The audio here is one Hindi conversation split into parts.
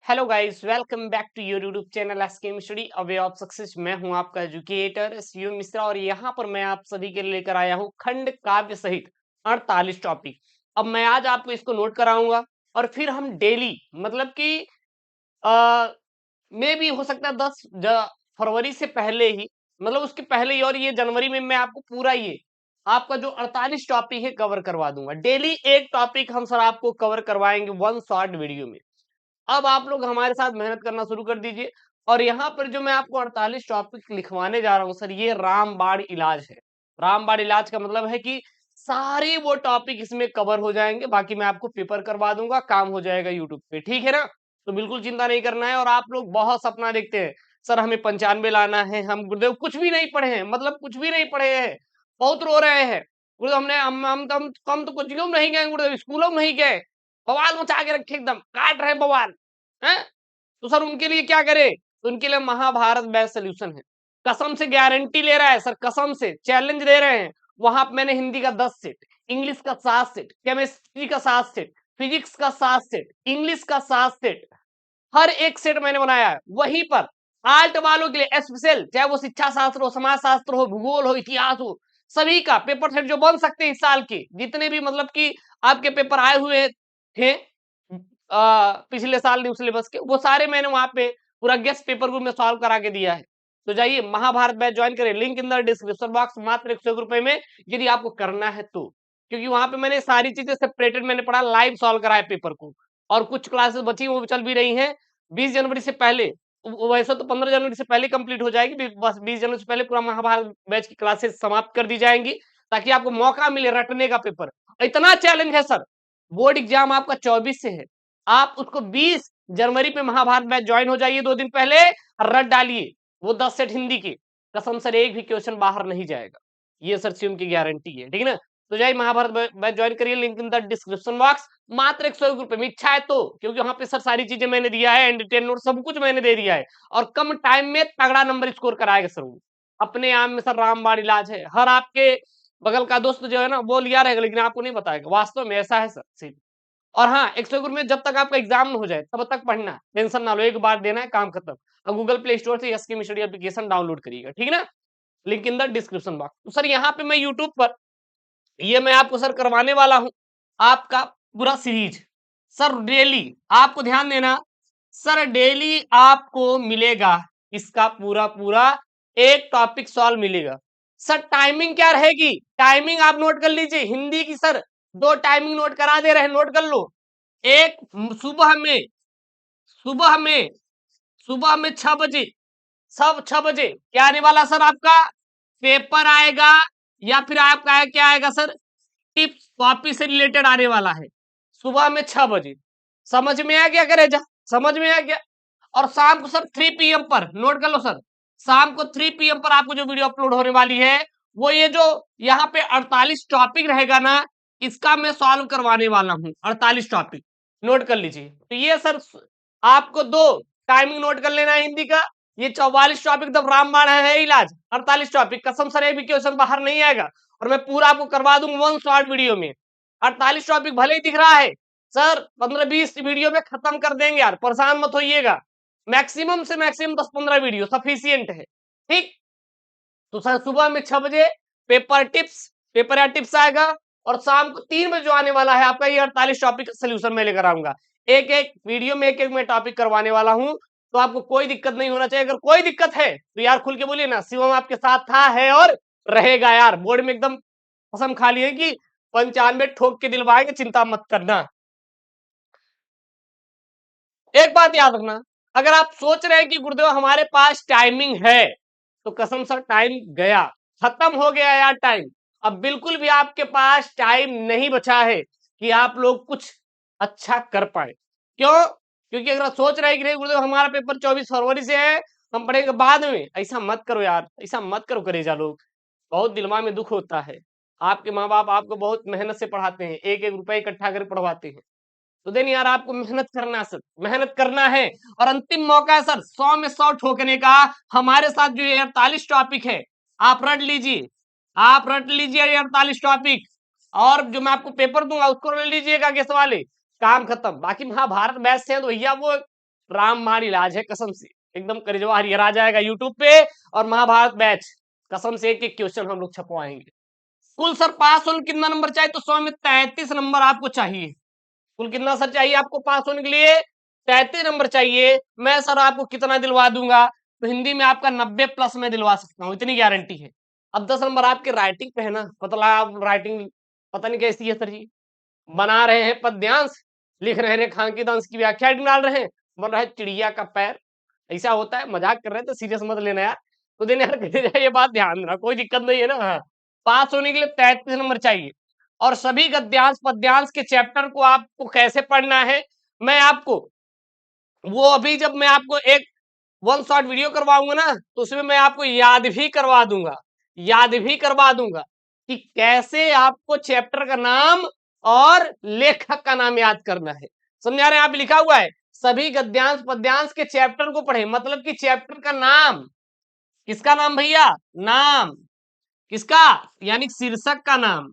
Hello guys, welcome back to your YouTube channel SKM study a way of success. मैं हूं आपका एजुकेटर सीयू मिश्रा और यहां पर मैं आप सभी के लिए लेकर आया हूं खंड काव्य सहित 48 टॉपिक। अब मैं आज आपको इसको नोट कराऊंगा और फिर हम डेली मतलब कि मे भी हो सकता है 10 फरवरी से पहले ही, मतलब उसके पहले ही, और ये जनवरी में मैं आपको पूरा ये आपका जो 48 टॉपिक है कवर करवा दूंगा। डेली एक टॉपिक हम सर आपको कवर करवाएंगे वन शॉर्ट वीडियो में। अब आप लोग हमारे साथ मेहनत करना शुरू कर दीजिए। और यहाँ पर जो मैं आपको 48 टॉपिक लिखवाने जा रहा हूँ सर, ये रामबाण इलाज है। रामबाण इलाज का मतलब है कि सारे वो टॉपिक इसमें कवर हो जाएंगे, बाकी मैं आपको पेपर करवा दूंगा, काम हो जाएगा यूट्यूब पे, ठीक है ना। तो बिल्कुल चिंता नहीं करना है। और आप लोग बहुत सपना देखते हैं सर हमें 95 लाना है, हम गुरुदेव कुछ भी नहीं पढ़े हैं, मतलब कुछ भी नहीं पढ़े हैं, बहुत रो रहे हैं गुरुदेव। हमने हम तो कोचिंगों में नहीं गए गुरुदेव, स्कूलों में नहीं गए, बवाल मचा के रखे, एकदम काट रहे बवाल हैं। तो सर उनके लिए क्या करें? तो उनके लिए महाभारत बेस्ट सोल्यूशन है। कसम से गारंटी ले रहा है सर, कसम से चैलेंज दे रहे हैं। वहां पे मैंने हिंदी का 10 सेट, इंग्लिश का 7 सेट, केमिस्ट्री का 7 सेट, फिजिक्स का 7 सेट, इंग्लिश का 7 सेट, हर एक सेट मैंने बनाया है। वहीं पर आर्ट वालों के लिए स्पेशल, चाहे वो शिक्षा शास्त्र हो, समाज शास्त्र हो, भूगोल हो, इतिहास हो, सभी का पेपर सेट जो बन सकते हैं इस साल के जितने भी मतलब कि आपके पेपर आए हुए थे पिछले साल न्यू सिलेबस के, वो सारे मैंने वहां पे पूरा गेस्ट पेपर को मैं सॉल्व करा के दिया है। तो जाइए महाभारत बैच ज्वाइन करें, link in the description box, मात्र 101 रुपए में, यदि आपको करना है तो। क्योंकि वहां पे मैंने सारी चीजें सेपरेटेड मैंने पढ़ा, लाइव सॉल्व कराया पेपर को। और कुछ क्लासेस बची वो चल भी रही हैं 20 जनवरी से पहले। वैसे तो 15 जनवरी से पहले कंप्लीट हो जाएगी, बस 20 जनवरी से पहले पूरा महाभारत बैच की क्लासेस समाप्त कर दी जाएंगी, ताकि आपको मौका मिले रटने का पेपर। इतना चैलेंज है सर, बोर्ड एग्जाम आपका 24 से है, आप उसको 20 जनवरी पे महाभारत बैच ज्वाइन हो जाइए 2 दिन पहले, रट डालिए वो 10 सेट हिंदी के। कसम सर एक भी क्वेश्चन बाहर नहीं जाएगा, ये सर सीएम की गारंटी है, ठीक है ना। तो जाइए महाभारत बैच ज्वाइन करिए, link in the description box, मात्र 101 रुपए में, इच्छा है तो। क्योंकि वहां पे सर सारी चीजें मैंने दिया है, एंड नोट सब कुछ मैंने दे दिया है, और कम टाइम में तगड़ा नंबर स्कोर कराएगा सर वो। अपने आप में सर रामबाण इलाज है। हर आपके बगल का दोस्त जो है ना वो लिया रहेगा, लेकिन आपको नहीं बताएगा, वास्तव में ऐसा है सर। और हाँ, 101 में जब तक आपका एग्जाम न हो जाए तब तक पढ़ना, टेंशन ना लो, एक बार देना है काम खत्म। अब गूगल प्ले स्टोर से एसके स्टडी एप्लीकेशन डाउनलोड करिएगा, ठीक है ना, link in the description box. तो सर यहाँ पे मैं यूट्यूब पर ये मैं आपको सर करवाने वाला हूँ आपका पूरा सीरीज। सर डेली आपको ध्यान देना, सर डेली आपको मिलेगा इसका पूरा पूरा एक टॉपिक सॉल्व मिलेगा। सर टाइमिंग क्या रहेगी, टाइमिंग आप नोट कर लीजिए, हिंदी की सर 2 टाइमिंग नोट करा दे रहे हैं, नोट कर लो। एक सुबह में, सुबह में सुबह में 6 बजे, सब 6 बजे क्या आने वाला सर आपका पेपर आएगा, या फिर आपका क्या आएगा सर, टिप्स कॉपी से रिलेटेड आने वाला है, सुबह में 6 बजे। समझ में आ गया करे जा, समझ में आ गया। और शाम को सर 3 PM पर, नोट कर लो सर, शाम को 3 PM पर आपको जो वीडियो अपलोड होने वाली है, वो ये जो यहाँ पे 48 टॉपिक रहेगा ना, इसका मैं सॉल्व करवाने वाला हूँ 48 टॉपिक, नोट कर लीजिए। तो ये सर आपको 2 टाइमिंग नोट कर लेना है हिंदी का, ये 44 टॉपिक तब रामबाण है इलाज, 48 टॉपिक, कसम सर एक भी क्वेश्चन बाहर नहीं आएगा, और मैं पूरा आपको करवा दूंगा वन शॉर्ट वीडियो में। 48 टॉपिक भले ही दिख रहा है सर, 15-20 वीडियो में खत्म कर देंगे यार, परेशान मत होइएगा। मैक्सिमम से मैक्सिमम 10-15 वीडियो सफिशियंट है, ठीक। तो सर सुबह में 6 बजे पेपर टिप्स, पेपर या टिप्स आएगा, और शाम को 3 बजे जो आने वाला है आपका ये 48 टॉपिक का सोल्यूशन मैं लेकर आऊंगा। एक एक वीडियो में एक एक मैं टॉपिक करवाने वाला हूं, तो आपको कोई दिक्कत नहीं होना चाहिए। अगर कोई दिक्कत है तो यार खुल के बोलिए ना, शिवम आपके साथ था, है और रहेगा यार। बोर्ड में एकदम कसम खा लिए कि 95 ठोक के दिलवाएंगे, चिंता मत करना। एक बात याद रखना, अगर आप सोच रहे हैं कि गुरुदेव हमारे पास टाइमिंग है, तो कसम सर टाइम गया, खत्म हो गया यार टाइम। अब बिल्कुल भी आपके पास टाइम नहीं बचा है कि आप लोग कुछ अच्छा कर पाए। क्यों? क्योंकि अगर आप सोच रहे हैं कि नहीं गुरुदेव हमारा पेपर 24 फरवरी से है, हम पढ़ेंगे बाद में, ऐसा मत करो यार, ऐसा मत करो करेजा लोग, बहुत दिलवा में दुख होता है। आपके माँ बाप आपको बहुत मेहनत से पढ़ाते हैं, एक एक रुपए इकट्ठा कर पढ़वाते हैं। तो देन यार आपको मेहनत करना है सर, मेहनत करना है। और अंतिम मौका है सर 100 में 100 ठोकने का। हमारे साथ जो ये 48 टॉपिक है आप रट लीजिए, आप रट लीजिए ये 48 टॉपिक, और जो मैं आपको पेपर दूंगा उसको रट लीजिएगा, गेस वाले, काम खत्म। बाकी महाभारत बैच से है तो भैया वो रामबाण इलाज है कसम से, एकदम करेजवा हरिहर आ जाएगा यूट्यूब पे। और महाभारत बैच कसम से एक एक क्वेश्चन हम लोग छपवाएंगे। कुल सर पास होने कितना नंबर चाहिए? तो 100 में 33 नंबर आपको चाहिए। कुल कितना सर चाहिए आपको पास होने के लिए? 33 नंबर चाहिए। मैं सर आपको कितना दिलवा दूंगा? तो हिंदी में आपका 90 प्लस में दिलवा सकता हूँ, इतनी गारंटी है। अब 10 नंबर आपके राइटिंग पे है ना, मतलब आप राइटिंग पता नहीं कैसी है सर जी। बना रहे हैं पद्यांश, लिख रहे हैं रेखांकित अंश की व्याख्या डाल रहे हैं, बन रहा है चिड़िया का पैर। ऐसा होता है, मजाक कर रहे हैं तो सीरियस मत लेना यार। तो देने यार ये बात ध्यान देना, कोई दिक्कत नहीं है ना। हाँ, पास होने के लिए 33 नंबर चाहिए। और सभी गद्यांश पद्यांश के चैप्टर को आपको कैसे पढ़ना है, मैं आपको वो अभी जब मैं आपको एक वन शॉट वीडियो करवाऊंगा ना, तो उसमें मैं आपको याद भी करवा दूंगा, याद भी करवा दूंगा कि कैसे आपको चैप्टर का नाम और लेखक का नाम याद करना है। समझा रहे हैं आप? लिखा हुआ है सभी गद्यांश पद्यांश के चैप्टर को पढ़े, मतलब कि चैप्टर का नाम। किसका नाम भैया? नाम किसका? यानी शीर्षक का नाम,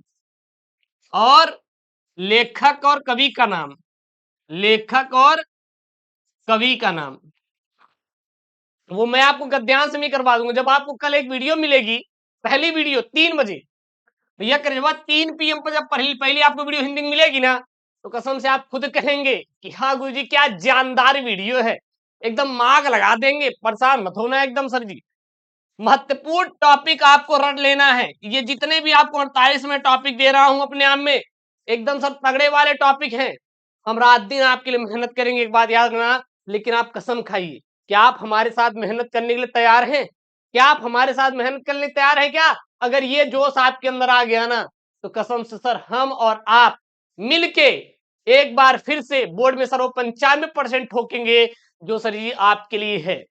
और लेखक और कवि का नाम, लेखक और कवि का नाम। वो मैं आपको गद्यांश में करवा दूंगा। जब आपको कल एक वीडियो मिलेगी, पहली वीडियो 3 बजे, भैया करीब 3 PM पर जब पहली पहली आपको वीडियो हिंदी में मिलेगी ना, तो कसम से आप खुद कहेंगे कि हाँ गुरुजी क्या जानदार वीडियो है, एकदम मार्क लगा देंगे। परेशान मत होना एकदम सर जी। महत्वपूर्ण टॉपिक आपको रट लेना है। ये जितने भी आपको 48 में टॉपिक दे रहा हूं अपने आप में, एकदम सब तगड़े वाले टॉपिक हैं। हम रात दिन आपके लिए मेहनत करेंगे, एक बात याद रखना। लेकिन आप कसम खाइए, क्या आप हमारे साथ मेहनत करने के लिए तैयार हैं? क्या आप हमारे साथ मेहनत करने के लिए तैयार हैं क्या? अगर ये जोश आपके अंदर आ गया ना, तो कसम से सर हम और आप मिलके एक बार फिर से बोर्ड में सर वो 95% ठोकेंगे, जो सर जी आपके लिए है।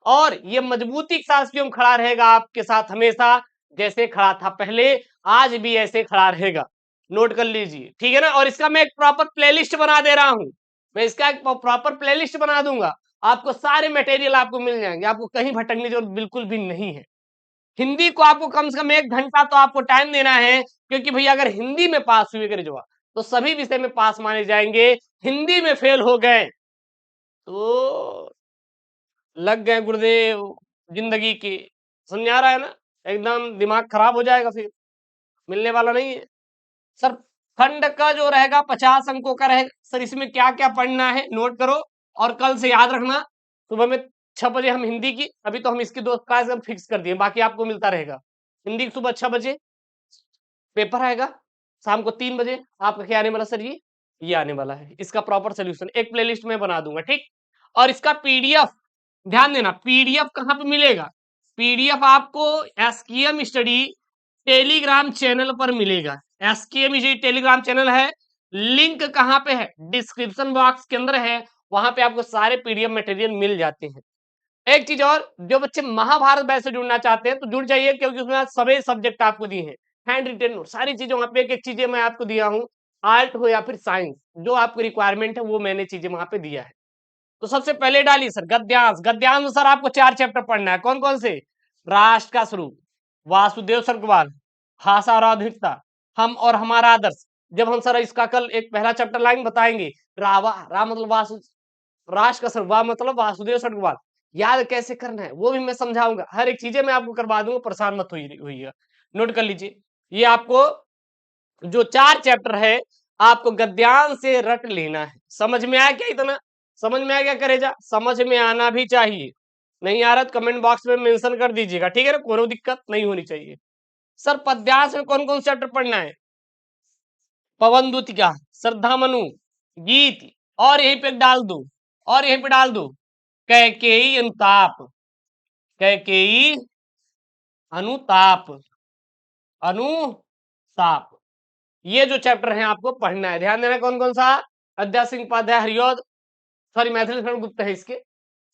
और ये मजबूती के साथ क्यों खड़ा रहेगा आपके साथ हमेशा, जैसे खड़ा था पहले, आज भी ऐसे खड़ा रहेगा। नोट कर लीजिए, ठीक है ना। और इसका मैं एक प्रॉपर प्लेलिस्ट बना दे रहा हूं, मैं इसका एक प्रॉपर प्लेलिस्ट बना दूंगा। आपको सारे मटेरियल आपको मिल जाएंगे, आपको कहीं भटकने की जरूरत बिल्कुल भी नहीं है। हिंदी को आपको कम से कम 1 घंटा तो आपको टाइम देना है, क्योंकि भैया अगर हिंदी में पास हुए करे जो, तो सभी विषय में पास माने जाएंगे। हिंदी में फेल हो गए तो लग गए गुरुदेव जिंदगी के। समझ आ रहा है ना? एकदम दिमाग खराब हो जाएगा, फिर मिलने वाला नहीं है सर। खंड का जो रहेगा 50 अंकों का रहेगा सर। इसमें क्या क्या पढ़ना है नोट करो, और कल से याद रखना। सुबह में 6 बजे हम हिंदी की, अभी तो हम इसकी 2 क्लास हम फिक्स कर दिए, बाकी आपको मिलता रहेगा। हिंदी की सुबह 6 बजे पेपर आएगा, शाम को 3 बजे आपका क्या आने वाला सर जी? ये आने वाला है। इसका प्रॉपर सोल्यूशन एक प्लेलिस्ट में बना दूंगा, ठीक। और इसका पीडीएफ ध्यान देना, पीडीएफ कहाँ पे मिलेगा? पीडीएफ आपको एसकेएम स्टडी टेलीग्राम चैनल पर मिलेगा। एसकेएम स्टडी टेलीग्राम चैनल है, लिंक कहाँ पे है? डिस्क्रिप्शन बॉक्स के अंदर है, वहां पे आपको सारे पीडीएफ मटेरियल मिल जाते हैं। एक चीज और, जो बच्चे महाभारत बैच से जुड़ना चाहते हैं तो जुड़ जाइए, क्योंकि उसमें सभी सब्जेक्ट आपको दिए हैं, हैंड रिटेन नोट, सारी चीजें वहां पे एक एक चीजें मैं आपको दिया हूँ। आर्ट हो या फिर साइंस, जो आपकी रिक्वायरमेंट है वो मैंने चीजें वहां पे दिया है। तो सबसे पहले डालिए सर गद्यांश। गद्यांश में सर आपको 4 चैप्टर पढ़ना है। कौन कौन से? राष्ट्र का स्वरूप, वासुदेव सर्गवाल, भाषा और आधुनिकता, हम और हमारा आदर्श। जब हम सर इसका कल एक पहला चैप्टर लाइन बताएंगे, रावा रा मतलब वासु, राष्ट्र का स्वरूप, वा मतलब वासुदेव सर्गवाल, याद कैसे करना है वो भी मैं समझाऊंगा। हर एक चीजें मैं आपको करवा दूंगा, परेशान मत होइएगा। नोट कर लीजिए, ये आपको जो 4 चैप्टर है आपको गद्यांश से रट लेना है। समझ में आया क्या? इतना समझ में आ गया करेजा? समझ में आना भी चाहिए, नहीं आ रहा तो कमेंट बॉक्स में मेंशन कर दीजिएगा, ठीक है ना? कोई दिक्कत नहीं होनी चाहिए। सर पद्यांश में कौन कौन चैप्टर पढ़ना है? पवन दूतिका, श्रद्धा मनु, गीत, और यहीं पे डाल दो, और यहीं पे डाल दो कैकेयी अनुताप, कैकेयी अनुताप, अनुताप। ये जो चैप्टर है आपको पढ़ना है। ध्यान देना कौन कौन सा? अध्याय सिंह उपाध्याय हरिऔध, सॉरी मैथिली शरण गुप्त है इसके,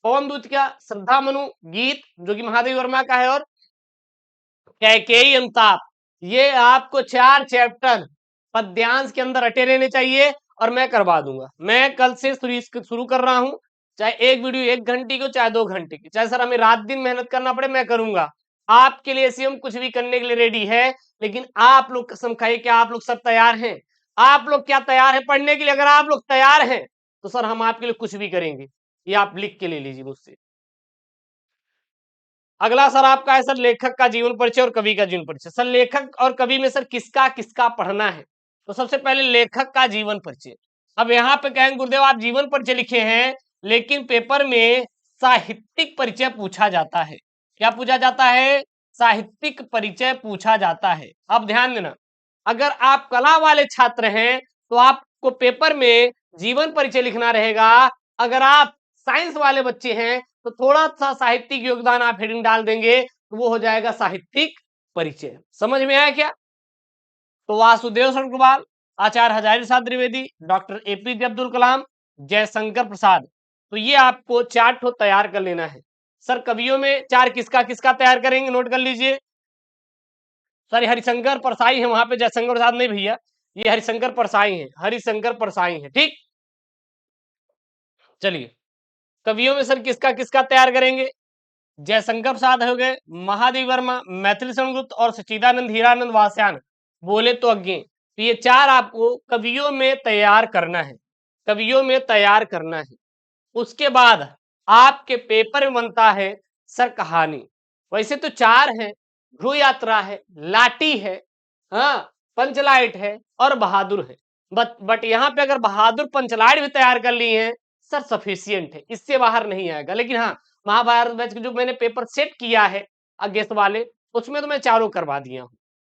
पवन दूत का, श्रद्धा मनु, गीत जो कि महादेव वर्मा का है, और कैकेयी अनुताप। ये आपको 4 चैप्टर पद्यांश के अंदर रटे रहने चाहिए, और मैं करवा दूंगा। मैं कल से शुरू कर रहा हूं, चाहे एक वीडियो 1 घंटे की हो, चाहे 2 घंटे की, चाहे सर हमें रात दिन मेहनत करना पड़े, मैं करूंगा। आपके लिए सीएम कुछ भी करने के लिए रेडी है, लेकिन आप लोग कसम खाइए कि आप लोग सब तैयार हैं? आप लोग क्या तैयार हैं पढ़ने के लिए? अगर आप लोग तैयार हैं तो सर हम आपके लिए कुछ भी करेंगे। ये आप लिख के ले लीजिए मुझसे। अगला सर आपका है सर लेखक का जीवन परिचय और कवि का जीवन परिचय। सर लेखक और कवि में सर किसका किसका पढ़ना है? तो सबसे पहले लेखक का जीवन परिचय। अब यहाँ पे कहेंगे गुरुदेव आप जीवन परिचय लिखे हैं, लेकिन पेपर में साहित्यिक परिचय पूछा जाता है। क्या पूछा जाता है? साहित्यिक परिचय पूछा जाता है। अब ध्यान देना, अगर आप कला वाले छात्र हैं तो आपको पेपर में जीवन परिचय लिखना रहेगा। अगर आप साइंस वाले बच्चे हैं तो थोड़ा सा साहित्यिक योगदान आप हेडिंग डाल देंगे तो वो हो जाएगा साहित्यिक परिचय। समझ में आया क्या? तो वासुदेव सरगुबाल, आचार्य हजारी प्रसाद द्विवेदी, डॉक्टर एपीजे अब्दुल कलाम, जयशंकर प्रसाद। तो ये आपको 4 ठो तैयार कर लेना है। सर कवियों में 4 किसका किसका तैयार करेंगे, नोट कर लीजिए। सर हरिशंकर परसाई है वहां पे, जयशंकर प्रसाद नहीं भैया, ये हरिशंकर परसाई है, हरिशंकर परसाई है, ठीक। चलिए कवियों में सर किसका किसका तैयार करेंगे? जयशंकर प्रसाद हो गए, महादेव वर्मा, मैथिली शरण गुप्त और सच्चिदानंद हीरानंद वासयान, बोले तो अज्ञे। तो ये 4 आपको कवियों में तैयार करना है, कवियों में तैयार करना है। उसके बाद आपके पेपर में बनता है सर कहानी। वैसे तो 4 हैं, ध्रुव यात्रा है, लाठी है, हाँ पंचलाइट है और बहादुर है। बट यहाँ पे अगर बहादुर पंचलाइट भी तैयार कर ली है सर सफिशियंट है, इससे बाहर नहीं आएगा। लेकिन हाँ महाभारत बैच जो मैंने पेपर सेट किया है अगेंस्ट वाले, उसमें तो मैं 4 करवा दिया हूँ,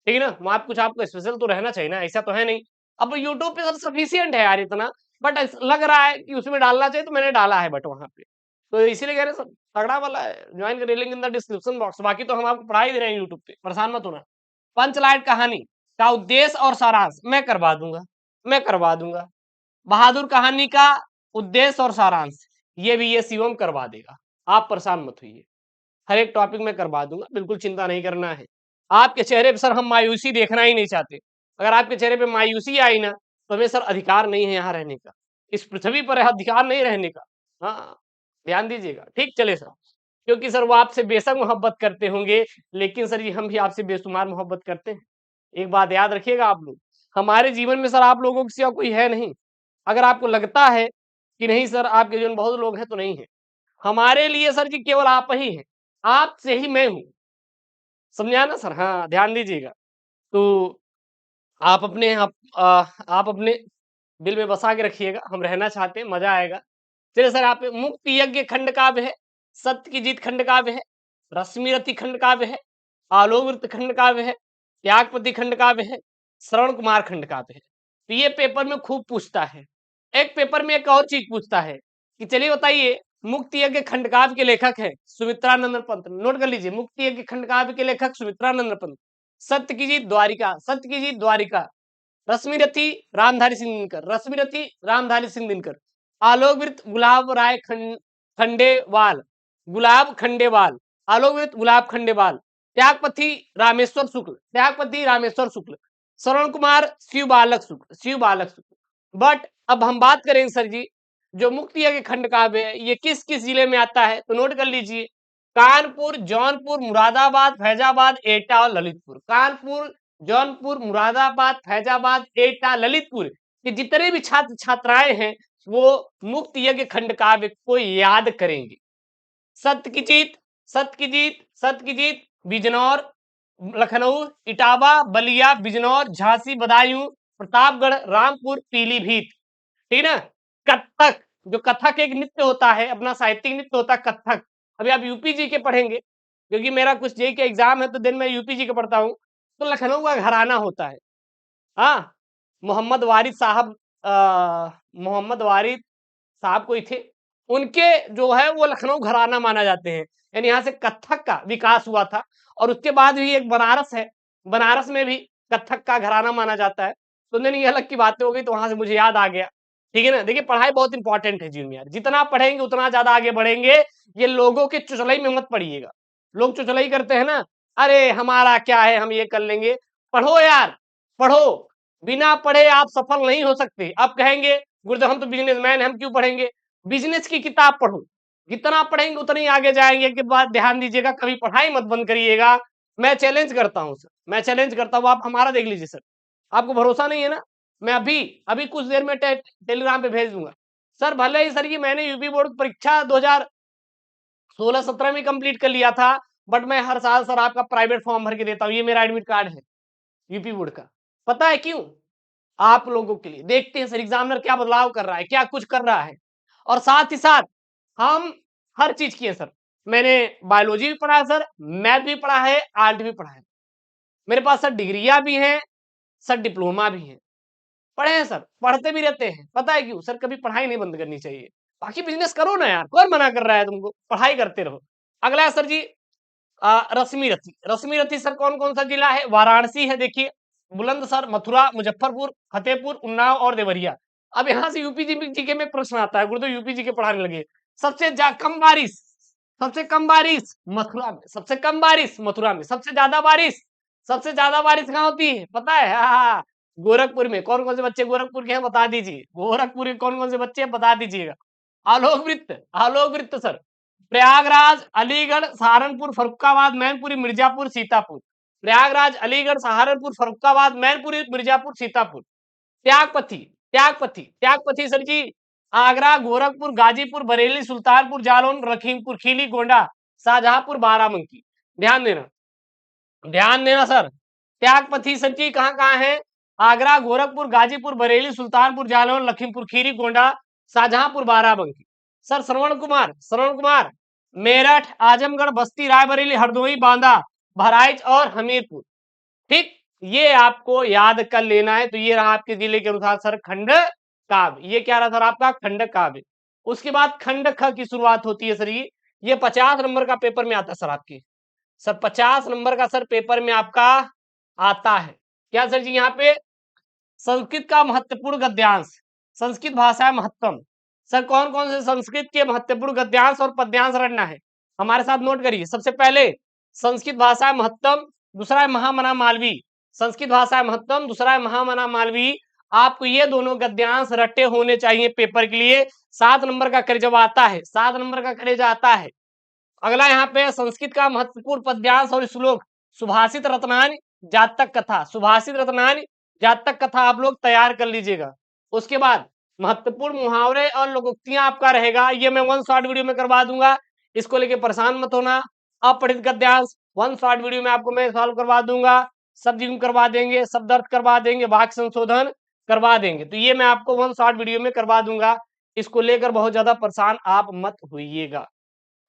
ठीक है ना। वहां कुछ आपको स्पेशल तो रहना चाहिए ना, ऐसा तो है नहीं। अब यूट्यूब पे सर सफिशियंट है यार इतना, बट लग रहा है कि उसमें डालना चाहिए तो मैंने डाला है, बट वहां पे तो इसीलिए कह रहे हैं तगड़ा वाला है, ज्वाइन कर link in the description box. बाकी तो हम आपको पढ़ा ही दे रहे हैं यूट्यूब पे, परेशान मत होना। पंचलाइट कहानी का उद्देश्य और सारांश मैं करवा दूंगा, मैं करवा दूंगा। बहादुर कहानी का उद्देश्य और सारांश ये भी ये शिवम करवा देगा, आप परेशान मत होइए, हर एक टॉपिक में करवा दूंगा, बिल्कुल चिंता नहीं करना है। आपके चेहरे पे सर हम मायूसी देखना ही नहीं चाहते। अगर आपके चेहरे पे मायूसी आई ना तो हमें सर अधिकार नहीं है यहाँ रहने का, इस पृथ्वी पर अधिकार नहीं रहने का। हाँ ध्यान दीजिएगा, ठीक चले सर। क्योंकि सर वो आपसे बेशक मोहब्बत करते होंगे, लेकिन सर ये हम भी आपसे बेशुमार मोहब्बत करते हैं। एक बात याद रखिएगा आप लोग, हमारे जीवन में सर आप लोगों के सिवा कोई है नहीं। अगर आपको लगता है कि नहीं सर आपके जीवन में बहुत लोग हैं, तो नहीं है। हमारे लिए सर जी केवल आप ही हैं, आपसे ही मैं हूं, समझा ना सर। हाँ ध्यान दीजिएगा। तो आप अपने आप अपने दिल में बसा के रखिएगा, हम रहना चाहते हैं, मजा आएगा। चलिए सर आप मुक्ति यज्ञ खंड काव्य है, सत्य की जीत खंड काव्य है, रश्मि रति खंड काव्य है, आलोक खंड काव्य है, त्यागपति खंड काव्य है, श्रवण कुमार खंड काव्य है। तो ये पेपर में खूब पूछता है। एक पेपर में एक और चीज पूछता है कि चलिए बताइए, मुक्ति यज्ञ खंड काव्य के लेखक है सुमित्रानंद पंत। नोट कर लीजिए, मुक्ति यज्ञ खंड काव्य के लेखक सुमित्रानंद पंत। सत्य की जीत द्वारिका, सत्य की जीत द्वारिका, रश्मि रथी रामधारी सिंह दिनकर, रश्मि रथी रामधारी सिंह दिनकर, आलोक वृत्त गुलाब राय खंडेवाल, गुलाब खंडेवाल, आलोक वृत्त गुलाब खंडेवाल, त्यागपति रामेश्वर शुक्ल, त्यागपति रामेश्वर शुक्ल, श्रवण कुमार शिव बालक शुक्ल, शिव बालक शुक्ल। बट अब हम बात करेंगे सर जी, जो मुक्ति यज्ञ खंड काव्य है ये किस किस जिले में आता है, तो नोट कर लीजिए, कानपुर, जौनपुर, मुरादाबाद, फैजाबाद, एटा और ललितपुर। कानपुर, जौनपुर, मुरादाबाद, फैजाबाद, एटा, ललितपुर के जितने भी छात्र छात्राएं हैं वो मुक्त यज्ञ खंड काव्य को याद करेंगे। सत्य की जीत, सत्य की जीत, सत्य की जीत, बिजनौर, लखनऊ, इटावा, बलिया, बिजनौर, झांसी, बदायूं, प्रतापगढ़, रामपुर, पीलीभीत, ठीक ना। कथक, जो कथक एक नृत्य होता है, अपना साहित्यिक नृत्य होता है कथक। अभी आप यूपीजी के पढ़ेंगे, क्योंकि मेरा कुछ जेई का एग्जाम है तो दिन में यूपीजी का पढ़ता हूँ। तो लखनऊ का घराना होता है, हाँ मोहम्मद वारिद साहब, मोहम्मद वारिद साहब कोई थे, उनके जो है वो लखनऊ घराना माना जाते हैं। यानी यहाँ से कथक का विकास हुआ था। और उसके बाद भी एक बनारस है, बनारस में भी कथक का घराना माना जाता है। तो नहीं ये अलग की बातें हो गई, तो वहां से मुझे याद आ गया, ठीक है ना। देखिए पढ़ाई बहुत इंपॉर्टेंट है जीवन में यार, जितना पढ़ेंगे उतना ज्यादा आगे बढ़ेंगे। ये लोगों के चुचलाई में मत पड़िएगा, लोग चुचलाई करते हैं ना, अरे हमारा क्या है हम ये कर लेंगे। पढ़ो यार, पढ़ो, बिना पढ़े आप सफल नहीं हो सकते। अब कहेंगे गुरुदेव हम तो बिजनेसमैन, हम क्यों पढ़ेंगे? बिजनेस की किताब पढ़ो, जितना पढ़ेंगे उतना ही आगे जाएंगे। के बाद ध्यान दीजिएगा, कभी पढ़ाई मत बंद करिएगा। मैं चैलेंज करता हूं सर, मैं चैलेंज करता हूं, आप हमारा देख लीजिए सर। आपको भरोसा नहीं है ना, मैं अभी अभी कुछ देर में टेलीग्राम पे भेज दूंगा, सर भले ही सर ये मैंने यूपी बोर्ड की परीक्षा 2016-17 में कंप्लीट कर लिया था, बट मैं हर साल सर आपका प्राइवेट फॉर्म भर के देता हूँ। ये मेरा एडमिट कार्ड है यूपी बोर्ड का। पता है क्यों? आप लोगों के लिए देखते हैं सर एग्जामिनर क्या बदलाव कर रहा है, क्या कुछ कर रहा है। और साथ ही साथ हम हर चीज की है सर। मैंने बायोलॉजी भी पढ़ा है सर, मैथ भी पढ़ा है, आर्ट भी पढ़ा है। मेरे पास सर डिग्रियां भी हैं, सर डिप्लोमा भी है। पढ़े हैं सर, पढ़ते भी रहते हैं। पता है क्यों? सर कभी पढ़ाई नहीं बंद करनी चाहिए। बाकी बिजनेस करो ना यार, कौन मना कर रहा है तुमको? पढ़ाई करते रहो। अगला है सर जी रश्मि रथी। रश्मि रथी सर कौन कौन सा जिला है? वाराणसी है देखिए, बुलंदशहर, मथुरा, मुजफ्फरपुर, फतेहपुर, उन्नाव और देवरिया। अब यहाँ से यूपी जीके में प्रश्न आता है, गुरुदेव यूपी जी के पढ़ाने लगे। कम बारिश, सबसे कम बारिश मथुरा में, सबसे कम बारिश मथुरा में, सबसे ज्यादा बारिश कहाँ होती है पता है? हाँ, गोरखपुर में। कौन कौन से बच्चे गोरखपुर के हैं बता दीजिए। गोरखपुर के कौन कौन से बच्चे हैं बता दीजिएगा। आलोक वृत्त, आलोक वृत्त सर प्रयागराज, अलीगढ़, सहारनपुर, फर्रुखाबाद, मैनपुरी, मिर्जापुर, सीतापुर। प्रयागराज, अलीगढ़, सहारनपुर, फर्रुखाबाद, मैनपुरी, मिर्जापुर, सीतापुर। त्यागपथी, त्यागपथी सर जी आगरा, गोरखपुर, गाजीपुर, बरेली, सुल्तानपुर, जालौन, लखीमपुर खीरी, गोंडा, शाहजहांपुर, बाराबंकी। ध्यान देना, ध्यान देना सर। त्यागपथी सर जी कहाँ कहाँ है? आगरा, गोरखपुर, गाजीपुर, बरेली, सुल्तानपुर, जालौन, लखीमपुर खीरी, गोंडा, शाहजहांपुर, बाराबंकी। सर श्रवण कुमार मेरठ, आजमगढ़, बस्ती, रायबरेली, हरदोई, बांदा, बहराइच और हमीरपुर। ठीक, ये आपको याद कर लेना है। तो ये रहा आपके जिले के अनुसार सर खंड काव्य। ये क्या रहा सर आपका? खंड काव्य। उसके बाद खंड ख की शुरुआत होती है सर ये 50 नंबर का पेपर में आता है सर आपकी। सर 50 नंबर का सर पेपर में आपका आता है। क्या सर जी? यहाँ पे संस्कृत का महत्वपूर्ण गद्यांश, संस्कृत भाषा महत्तम। सर कौन कौन से संस्कृत के महत्वपूर्ण गद्यांश और पद्यांश रटना है? हमारे साथ नोट करिए। सबसे पहले संस्कृत भाषा महत्तम, दूसरा है महामना मालवी। संस्कृत भाषा महत्तम, दूसरा है महामना मालवी। आपको ये दोनों गद्यांश रटे होने चाहिए पेपर के लिए। 7 नंबर का करे जब आता है, 7 नंबर का करे जाता है। अगला यहाँ पे संस्कृत का महत्वपूर्ण पद्यांश और श्लोक, सुभाषित रत्नानि, जातक कथा, सुभाषित रत्नानि, जातक कथा आप लोग तैयार कर लीजिएगा। उसके बाद महत्वपूर्ण मुहावरे और लोकोक्तियां आपका रहेगा। ये मैं वन शॉर्ट वीडियो में करवा दूंगा, इसको लेके परेशान मत होना। अपढ़ित गद्यांश वन शॉर्ट वीडियो में आपको मैं सॉल्व करवा दूंगा। शब्द युग्म करवा देंगे, शब्द अर्थ करवा देंगे, वाक्य संशोधन करवा देंगे। तो ये मैं आपको वन शॉर्ट वीडियो में करवा दूंगा। इसको लेकर बहुत ज्यादा परेशान आप मत होइएगा,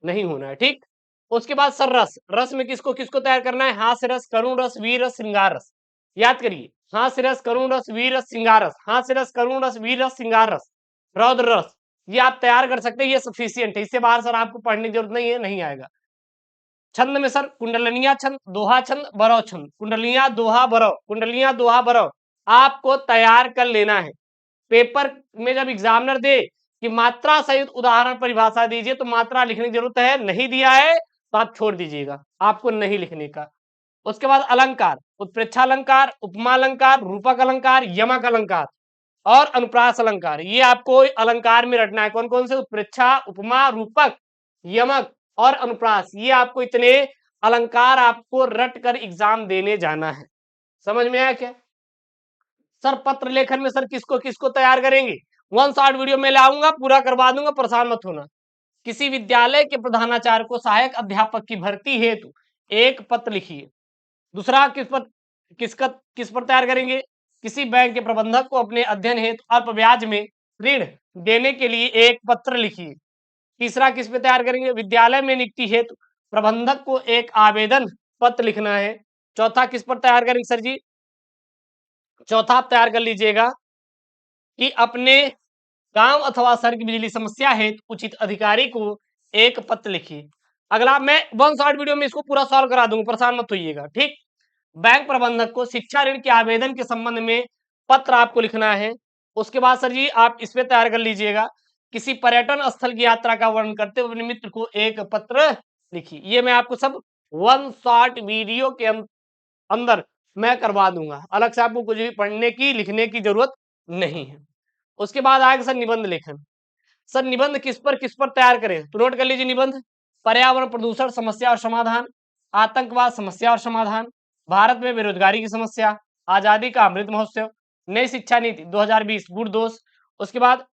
नहीं होना है, ठीक। उसके बाद सर रस, रस में किसको किसको तैयार करना है? हास्य रस, करुण रस, वीर रस, श्रृंगार रस। याद करिए, हास्य रस, करुण रस, वीर रस, श्रृंगार रस, हास्य रस, करुण रस, वीर रस, श्रृंगार रस, रौद्र रस। ये आप तैयार कर सकते हैं, ये सफिशियंट है। इससे बाहर सर आपको पढ़ने की जरूरत नहीं है, नहीं आएगा। छंद में सर कुंडलिया छंद, दोहा छंद, बरौ छंद, कुंडलिया दोहा बरौ, कुंडलिया दोहा बरौ आपको तैयार कर लेना है। पेपर में जब एग्जामिनर दे कि मात्रा सहित उदाहरण परिभाषा दीजिए, तो मात्रा लिखने की जरूरत है, नहीं दिया है तो आप छोड़ दीजिएगा, आपको नहीं लिखने का। उसके बाद अलंकार, उत्प्रेक्षा अलंकार, उपमा अलंकार, रूपक अलंकार, यमक अलंकार और अनुप्रास अलंकार। ये आपको अलंकार में रटना है। कौन कौन से? उत्प्रेक्षा, उपमा, रूपक, यमक और अनुप्रास। ये आपको इतने अलंकार आपको रट कर एग्जाम देने जाना है। समझ में आया क्या? सर पत्र लेखन में सर किसको किसको तैयार करेंगे? वन शॉर्ट वीडियो में लाऊंगा, पूरा करवा दूंगा, परेशान मत होना। किसी विद्यालय के प्रधानाचार्य को सहायक अध्यापक की भर्ती हेतु एक पत्र लिखिए। दूसरा किस पर तैयार करेंगे? किसी बैंक के प्रबंधक को अपने अध्ययन हेतु अल्प ब्याज में ऋण देने के लिए एक पत्र लिखिए। तीसरा किस पे तैयार करेंगे? विद्यालय में नियुक्ति हेतु प्रबंधक को एक आवेदन पत्र लिखना है। चौथा किस पर तैयार करेंगे सर जी? चौथा आप तैयार कर लीजिएगा कि अपने गांव अथवा शहर की बिजली समस्या हेतु उचित अधिकारी को एक पत्र लिखिए। अगला मैं वन शॉर्ट वीडियो में इसको पूरा सॉल्व करा दूंगा, परेशान मत होइएगा, ठीक। बैंक प्रबंधक को शिक्षा ऋण के आवेदन के संबंध में पत्र आपको लिखना है। उसके बाद सर जी आप इस पे तैयार कर लीजिएगा, किसी पर्यटन स्थल की यात्रा का वर्णन करते हुए अपने मित्र को एक पत्र लिखिए। ये मैं आपको सब वन शॉर्ट वीडियो के अंदर मैं करवा दूंगा, अलग से आपको कुछ भी पढ़ने की लिखने की जरूरत नहीं है। उसके बाद आएगा सर निबंध लेखन। सर निबंध किस पर तैयार करें? तो नोट कर लीजिए निबंध। पर्यावरण प्रदूषण समस्या और समाधान, आतंकवाद समस्या और समाधान, भारत में बेरोजगारी की समस्या, आजादी का अमृत महोत्सव, नई शिक्षा नीति 2020 गुण दोष। उसके बाद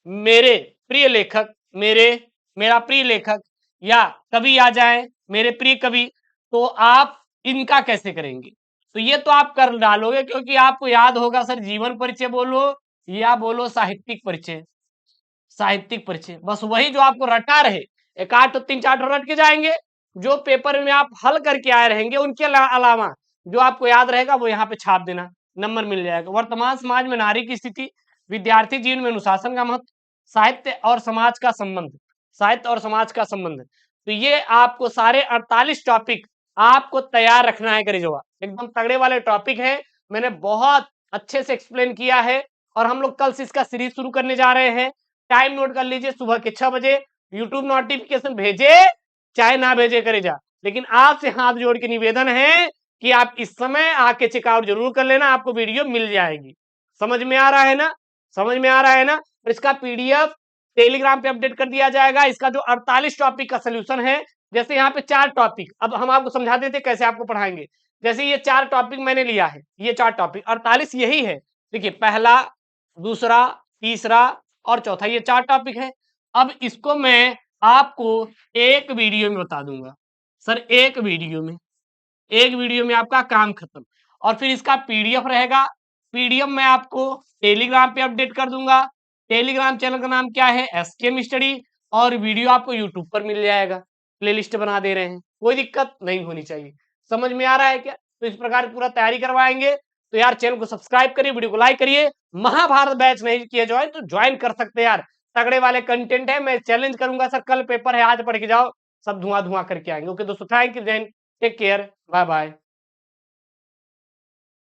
मेरे प्रिय लेखक, मेरा प्रिय लेखक, या कवि आ जाए मेरे प्रिय कवि, तो आप इनका कैसे करेंगे? तो ये तो आप कर डालोगे, क्योंकि आपको याद होगा सर, जीवन परिचय बोलो या बोलो साहित्यिक परिचय, साहित्यिक परिचय, बस वही जो आपको रटा रहे, एक आठ तीन चार रट के जाएंगे, जो पेपर में आप हल करके आए रहेंगे उनके अलावा जो आपको याद रहेगा वो यहाँ पे छाप देना, नंबर मिल जाएगा। वर्तमान समाज में नारी की स्थिति, विद्यार्थी जीवन में अनुशासन का महत्व, साहित्य और समाज का संबंध, साहित्य और समाज का संबंध, तो ये आपको सारे 48 टॉपिक आपको तैयार रखना है करिजवा, एकदम तगड़े वाले टॉपिक है, मैंने बहुत अच्छे से एक्सप्लेन किया है। और हम लोग कल से इसका सीरीज शुरू करने जा रहे हैं। टाइम नोट कर लीजिए, सुबह के 6 बजे यूट्यूब नोटिफिकेशन भेजे चाहे ना भेजे करे जा, लेकिन आपसे हाथ जोड़ के निवेदन है कि आप इस समय आके चेकआउट जरूर कर लेना, आपको वीडियो मिल जाएगी। समझ में आ रहा है ना? समझ में आ रहा है ना? और इसका पीडीएफ टेलीग्राम पे अपडेट कर दिया जाएगा। इसका जो 48 टॉपिक का सोल्यूशन है, जैसे यहाँ पे 4 टॉपिक, अब हम आपको समझा देते कैसे आपको पढ़ाएंगे। जैसे ये 4 टॉपिक मैंने लिया है, ये 4 टॉपिक 48 यही है। देखिए, पहला, दूसरा, तीसरा और चौथा, ये 4 टॉपिक है। अब इसको मैं आपको एक वीडियो में बता दूंगा सर, एक वीडियो में आपका काम खत्म। और फिर इसका पीडीएफ रहेगा, पीडीएफ मैं आपको टेलीग्राम पे अपडेट कर दूंगा। टेलीग्राम चैनल का नाम क्या है? SKM study. और वीडियो आपको यूट्यूब पर मिल जाएगा, प्लेलिस्ट बना दे रहे हैं, कोई दिक्कत नहीं होनी चाहिए। समझ में आ रहा है क्या? तो इस प्रकार पूरा तैयारी करवाएंगे। तो यार चैनल को सब्सक्राइब करिए, वीडियो को लाइक करिए। महाभारत बैच नहीं किया ज्वाइन तो ज्वाइन कर सकते हैं यार, तगड़े वाले कंटेंट है। मैं चैलेंज करूंगा सर, कल पेपर है, आज पढ़ के जाओ, सब धुआं धुआं करके आएंगे। ओके दोस्तों, thank you, take care, bye bye.